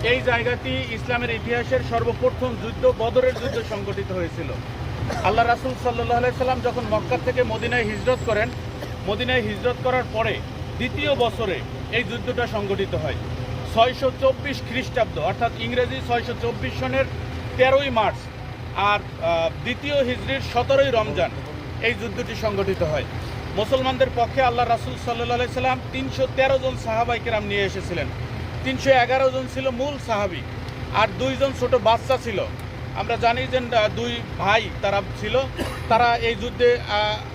এই জায়গাটি ইসলামের ইতিহাসের সর্বপ্রথম যুদ্ধ বদরের যুদ্ধ সংগঠিত হয়েছিল। আল্লাহ রাসূল সাল্লাল্লাহু আলাইহি সাল্লাম যখন মক্কা থেকে মদিনায় হিজরত করেন, মদিনায় হিজরত করার পরে দ্বিতীয় বছরে এই যুদ্ধটা সংগঠিত হয় 624 খ্রিস্টাব্দ, অর্থাৎ ইংরেজি 624 সনের 13ই মার্চ আর দ্বিতীয় হিজরির 17ই রমজান এই যুদ্ধটি সংগঠিত হয়। মুসলমানদের পক্ষে আল্লাহ রাসূল সাল্লাল্লাহু আলাইহি সাল্লাম 313 জন সাহাবায়ে কেরাম নিয়ে এসেছিলেন। 311 জন ছিল মূল সাহাবী আর 2 জন ছোট বাচ্চা ছিল। আমরা জানি যে 2 ভাই তারা ছিল, তারা এই যুদ্ধে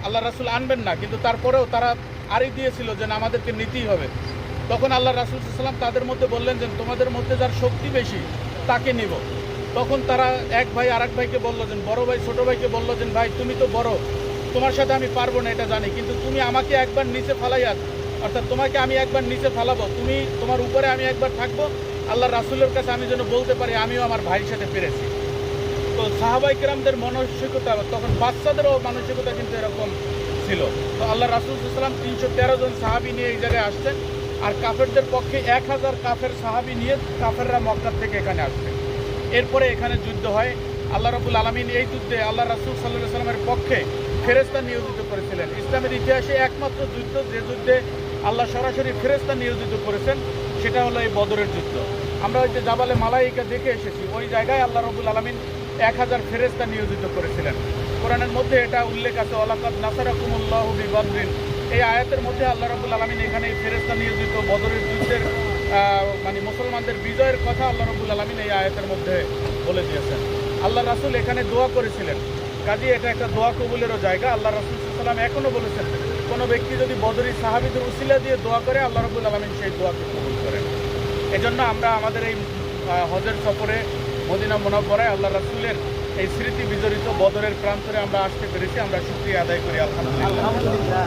আল্লাহ রাসূল আনবেন না, কিন্তু তারপরেও তারা আড়ি দিয়েছিল যে আমাদেরকে নিতেই হবে। তখন আল্লাহ রাসূল সাল্লাল্লাহু আলাইহি ওয়াসাল্লাম তাদের মধ্যে বললেন যে তোমাদের মধ্যে যার শক্তি বেশি তাকে নিব। তখন তারা এক ভাই আরেক ভাইকে বলল যে, বড় ভাই ছোট ভাইকে বলল যে ভাই তুমি তো বড়, তোমার সাথে আমি পারবো না এটা জানি, কিন্তু তুমি আমাকে একবার নিচে ফালাইয়া, অর্থাৎ তোমাকে আমি একবার নিচে ফালাবো, তুমি তোমার উপরে আমি একবার থাকবো, আল্লাহ রাসূলের কাছে আমি যেন বলতে পারি আমিও আমার ভাইয়ের সাথে পেরেছি। তো সাহাবায়ে কেরামদের মানসিকতা, তখন বাচ্চাদেরও মানসিকতা কিন্তু এরকম ছিল। তো আল্লাহ রাসূল সাল্লাল্লাহু আলাইহি ওয়াসাল্লাম 313 জন সাহাবী নিয়ে এই জায়গায় আসছেন, আর কাফেরদের পক্ষে 1000 কাফের সাহাবী নিয়ে কাফেররা মক্কা থেকে এখানে আসছে। এরপরে এখানে যুদ্ধ হয়। আল্লাহ রাব্বুল আলামিন এই যুদ্ধে আল্লাহ রাসূল সাল্লাল্লাহু আলাইহি ওয়াসাল্লামের পক্ষে ফেরেশতা নিয়োজিত করেছিলেন। ইসলামের ইতিহাসে একমাত্র যুদ্ধ যে যুদ্ধে আল্লাহ সরাসরি ফেরেশতা নিয়োজিত করেছেন সেটা হলো এই বদরের যুদ্ধ। আমরা ওই যে জাবালে মালাইকা দেখে এসেছি, ওই জায়গায় আল্লাহ রাব্বুল আলামিন 1000 ফেরেশতা নিয়োজিত করেছিলেন। কোরআনের মধ্যে এটা উল্লেখ আছে, ওয়ালাকাদ নাসারাকুমুল্লাহু বিবদরিন। এই আয়াতের মধ্যে আল্লাহ রাব্বুল আলামিন এখানে এই ফেরেশতা নিয়োজিত বদরের যুদ্ধের মানে মুসলমানদের বিজয়ের কথা আল্লাহ রাব্বুল আলামিন এই আয়াতের মধ্যে বলে দিয়েছেন। আল্লাহ রাসূল এখানে দোয়া করেছিলেন, কাজে এটা একটা দোয়া কবুলেরও জায়গা। আল্লাহ রাসূল সাল্লাল্লাহু আলাইহি ওয়াসাল্লাম এখনও বলেছেন, কোনো ব্যক্তি যদি বদরি সাহাবীদের উসিলা দিয়ে দোয়া করে আল্লাহ রাব্বুল আলামিন সেই দোয়াকে কবুল করেন। এজন্য আমরা আমাদের এই হজের সফরে মদিনা মুনাওয়ারায় আল্লাহ রাসূলের এই স্মৃতি বিজড়িত বদরের প্রান্তরে আমরা আসতে পেরেছি। আমরা শুকরিয়া আদায় করি আলহামদুলিল্লাহ।